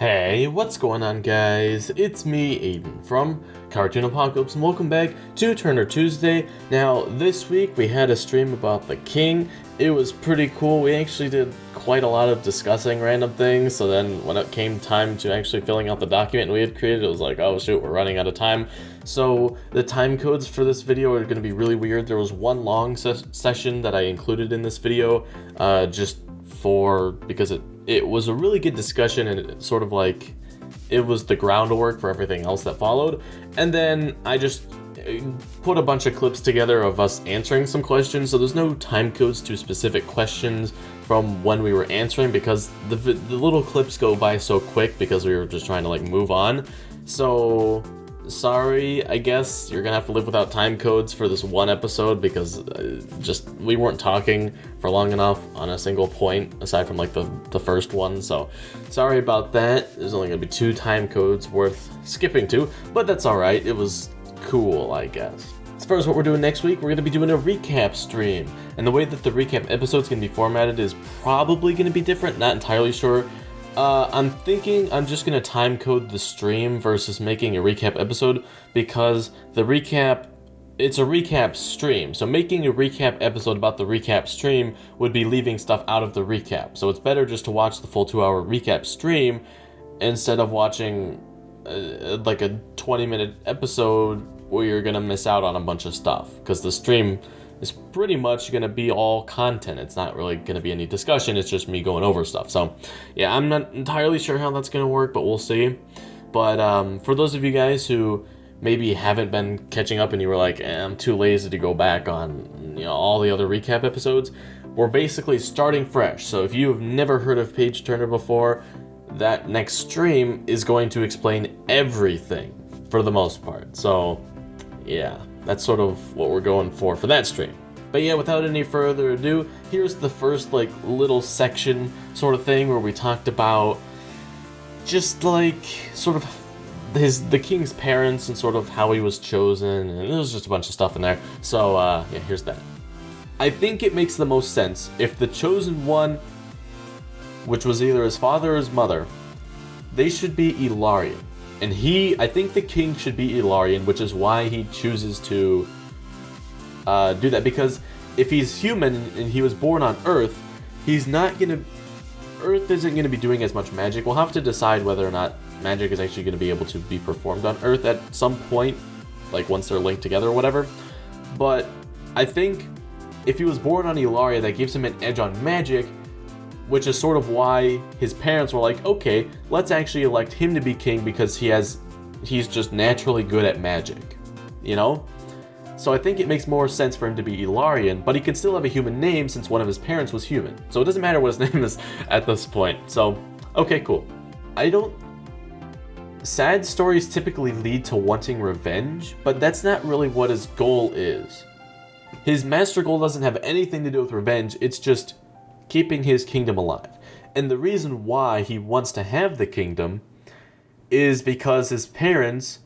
Hey, what's going on, guys? It's me, Aiden, from Cartoon Apocalypse, and welcome back to Turner Tuesday. Now, this week we had a stream about the King. It was pretty cool. We actually did quite a lot of discussing random things, so then when it came time to actually filling out the document we had created, it was like, oh shoot, we're running out of time. So the time codes for this video are going to be really weird. There was one long session that I included in this video, because it was a really good discussion, and it sort of like it was the groundwork for everything else that followed. And then I just put a bunch of clips together of us answering some questions, so there's no time codes to specific questions from when we were answering, because the little clips go by so quick because we were just trying to like move on. So sorry, I guess you're gonna have to live without time codes for this one episode, because we weren't talking for long enough on a single point aside from like the first one. So sorry about that. There's only gonna be 2 time codes worth skipping to, but that's all right. It was cool, I guess. As far as what we're doing next week, we're going to be doing a recap stream, and the way that the recap episode's going to be formatted is probably going to be different, not entirely sure. I'm thinking I'm just going to time code the stream versus making a recap episode, because it's a recap stream, so making a recap episode about the recap stream would be leaving stuff out of the recap, so it's better just to watch the full 2-hour recap stream instead of watching like a 20-minute episode where you're gonna miss out on a bunch of stuff, because the stream is pretty much gonna be all content. It's not really gonna be any discussion, it's just me going over stuff. So yeah, I'm not entirely sure how that's gonna work, but we'll see. But for those of you guys who maybe haven't been catching up and you were like, I'm too lazy to go back on all the other recap episodes, we're basically starting fresh. So if you've never heard of Page Turner before, that next stream is going to explain everything for the most part. So yeah, that's sort of what we're going for that stream. But yeah, without any further ado, here's the first like little section sort of thing where we talked about just like sort of the king's parents and sort of how he was chosen, and there's just a bunch of stuff in there. So yeah, here's that. I think it makes the most sense if the chosen one, which was either his father or his mother, they should be Ilarian. And I think the king should be Ilarian, which is why he chooses to do that. Because if he's human and he was born on Earth, Earth isn't gonna be doing as much magic. We'll have to decide whether or not magic is actually gonna be able to be performed on Earth at some point, like once they're linked together or whatever. But I think if he was born on Ilaria, that gives him an edge on magic, which is sort of why his parents were like, okay, let's actually elect him to be king because he's just naturally good at magic, So I think it makes more sense for him to be Ilarian, but he can still have a human name since one of his parents was human. So it doesn't matter what his name is at this point. So, okay, cool. Sad stories typically lead to wanting revenge, but that's not really what his goal is. His master goal doesn't have anything to do with revenge, it's just keeping his kingdom alive. And the reason why he wants to have the kingdom is because his parents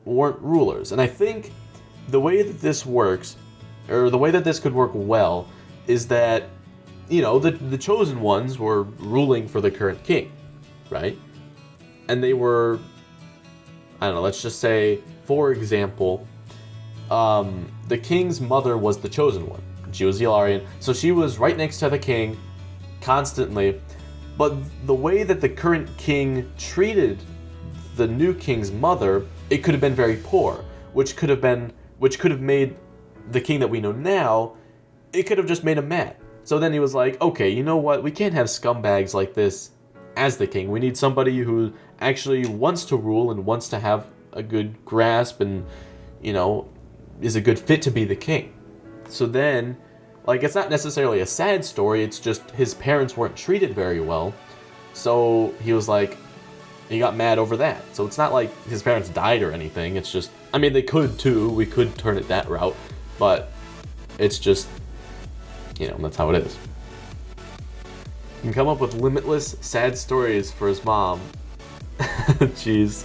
weren't rulers. And I think the way that this works, or the way that this could work well, is that, the chosen ones were ruling for the current king, right? And they were, let's just say, for example, the king's mother was the chosen one. She was Ilarian, so she was right next to the king constantly. But the way that the current king treated the new king's mother, it could have been very poor, which could have made the king that we know now, it could have just made him mad. So then he was like, okay, you know what? We can't have scumbags like this as the king. We need somebody who actually wants to rule and wants to have a good grasp and, is a good fit to be the king. So then, it's not necessarily a sad story, it's just his parents weren't treated very well. So he was like, he got mad over that. So it's not like his parents died or anything, it's just, they could too, we could turn it that route, but it's just, that's how it is. He can come up with limitless sad stories for his mom. Jeez.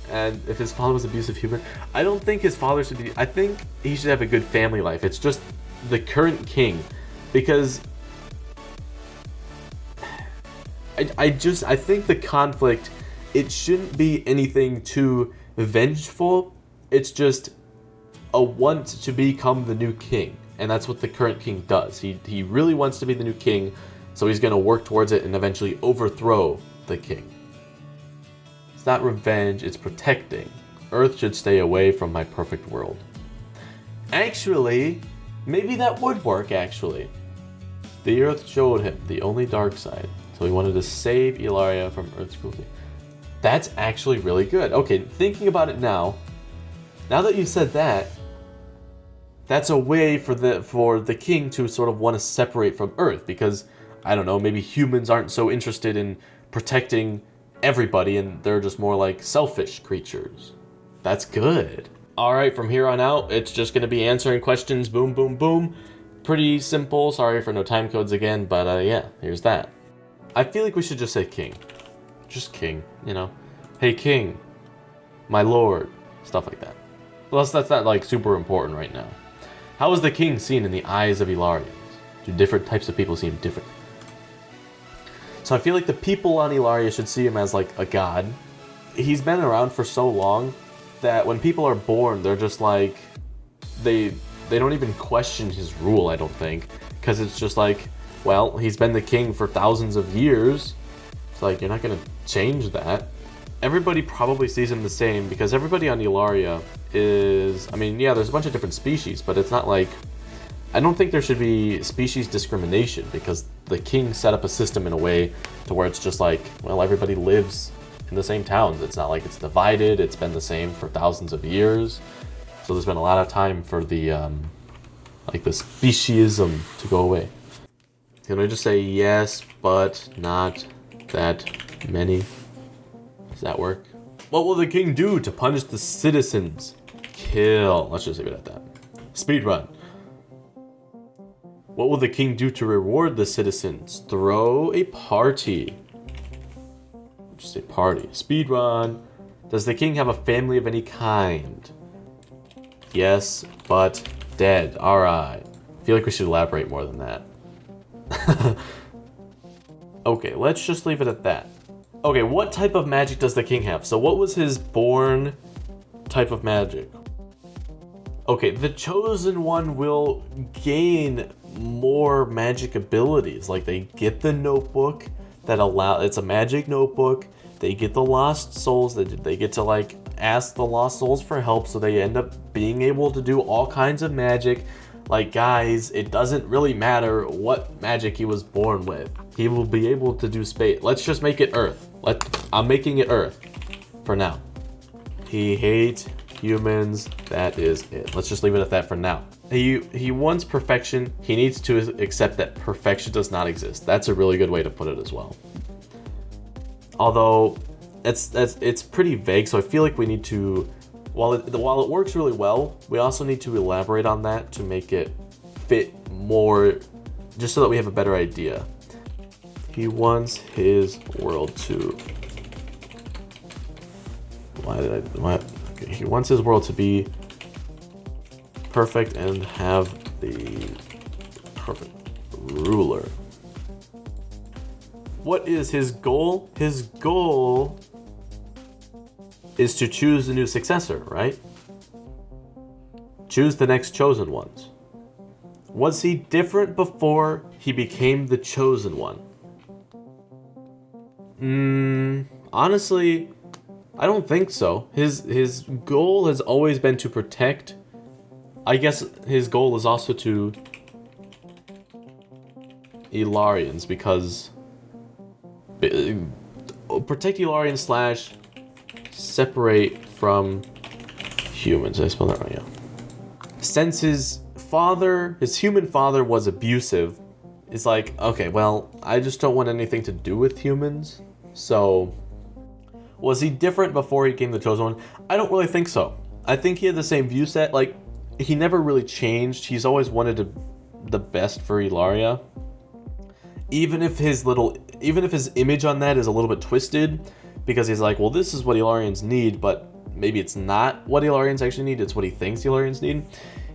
And if his father was abusive human, I don't think his father should be, I think he should have a good family life. It's just the current king, because I think the conflict, it shouldn't be anything too vengeful. It's just a want to become the new king, and that's what the current king does. He really wants to be the new king, so he's going to work towards it and eventually overthrow the king. It's not revenge, it's protecting. Earth should stay away from my perfect world. Actually, maybe that would work, actually. The Earth showed him the only dark side, so he wanted to save Ellaria from Earth's cruelty. That's actually really good. Okay, thinking about it now that you said that, that's a way for the king to sort of want to separate from Earth, because, I don't know, maybe humans aren't so interested in protecting everybody and they're just more like selfish creatures. That's good. Alright, from here on out, it's just going to be answering questions, boom, boom, boom. Pretty simple, sorry for no time codes again, but yeah, here's that. I feel like we should just say king. Just king, you know. Hey king, my lord, stuff like that. Plus, that's not like super important right now. How is the king seen in the eyes of Illarians? Do different types of people see him differently? So I feel like the people on Ellaria should see him as like a god. He's been around for so long that when people are born, they're just like, they don't even question his rule, I don't think. Because it's just like, well, he's been the king for thousands of years. It's like, you're not going to change that. Everybody probably sees him the same, because everybody on Ellaria is, I mean, yeah, there's a bunch of different species, but it's not like, I don't think there should be species discrimination, because the king set up a system in a way to where it's just like, well, everybody lives in the same towns. It's not like it's divided. It's been the same for thousands of years. So there's been a lot of time for the, like the speciesism to go away. Can I just say yes, but not that many? Does that work? What will the king do to punish the citizens? Kill. Let's just leave it at that. Speedrun. What will the king do to reward the citizens? Throw a party. Just say party. Speedrun. Does the king have a family of any kind? Yes, but dead. Alright. I feel like we should elaborate more than that. Okay, let's just leave it at that. Okay, what type of magic does the king have? So what was his born type of magic? Okay, the chosen one will gain more magic abilities. Like, they get the notebook that it's a magic notebook. They get the lost souls. They get to like ask the lost souls for help, so they end up being able to do all kinds of magic. Like, guys, it doesn't really matter what magic he was born with. He will be able to do space. Let's just make it Earth. I'm making it Earth for now. He hates humans. That is it. Let's just leave it at that for now. He wants perfection. He needs to accept that perfection does not exist. That's a really good way to put it as well. Although it's pretty vague, so I feel like we need to, while it works really well, we also need to elaborate on that to make it fit more, just so that we have a better idea. He wants his world to. Okay, he wants his world to be perfect and have the perfect ruler. What is his goal? His goal is to choose a new successor, right? Choose the next chosen ones. Was he different before he became the chosen one? Honestly, I don't think so. His goal has always been to protect. I guess his goal is also to Illarians, because protect Illarians / separate from humans. Did I spell that right? Yeah. Since his human father was abusive, it's like, okay, well, I just don't want anything to do with humans. So, was he different before he became the chosen one? I don't really think so. I think he had the same view set. Like, he never really changed. He's always wanted the best for Ellaria. Even if his image on that is a little bit twisted, because he's like, well, this is what Illarians need, but maybe it's not what Illarians actually need. It's what he thinks Illarians need.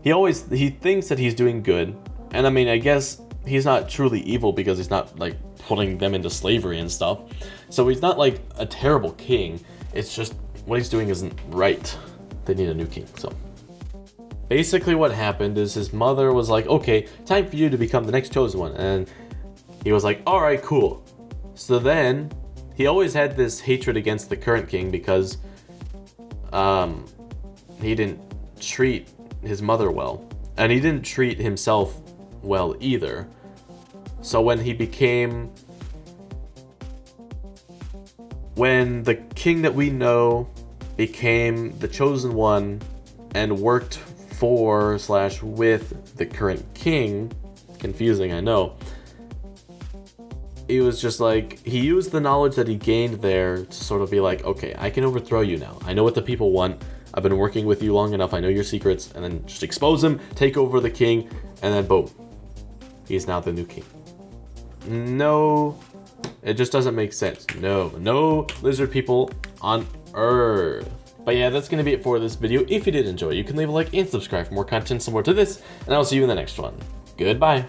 He thinks that he's doing good. And I mean, I guess he's not truly evil because he's not like putting them into slavery and stuff. So he's not like a terrible king. It's just what he's doing isn't right. They need a new king. So basically what happened is his mother was like, okay, time for you to become the next chosen one. And he was like, all right, cool. So then he always had this hatred against the current king because he didn't treat his mother well, and he didn't treat himself well either. So when the king that we know became the chosen one and worked for / with the current king, confusing, I know, he was just like, he used the knowledge that he gained there to sort of be like, okay, I can overthrow you now. I know what the people want. I've been working with you long enough. I know your secrets. And then just expose him, take over the king, and then boom. He's now the new king. No, it just doesn't make sense. No lizard people on Earth. But yeah, that's going to be it for this video. If you did enjoy, you can leave a like and subscribe for more content similar to this. And I'll see you in the next one. Goodbye.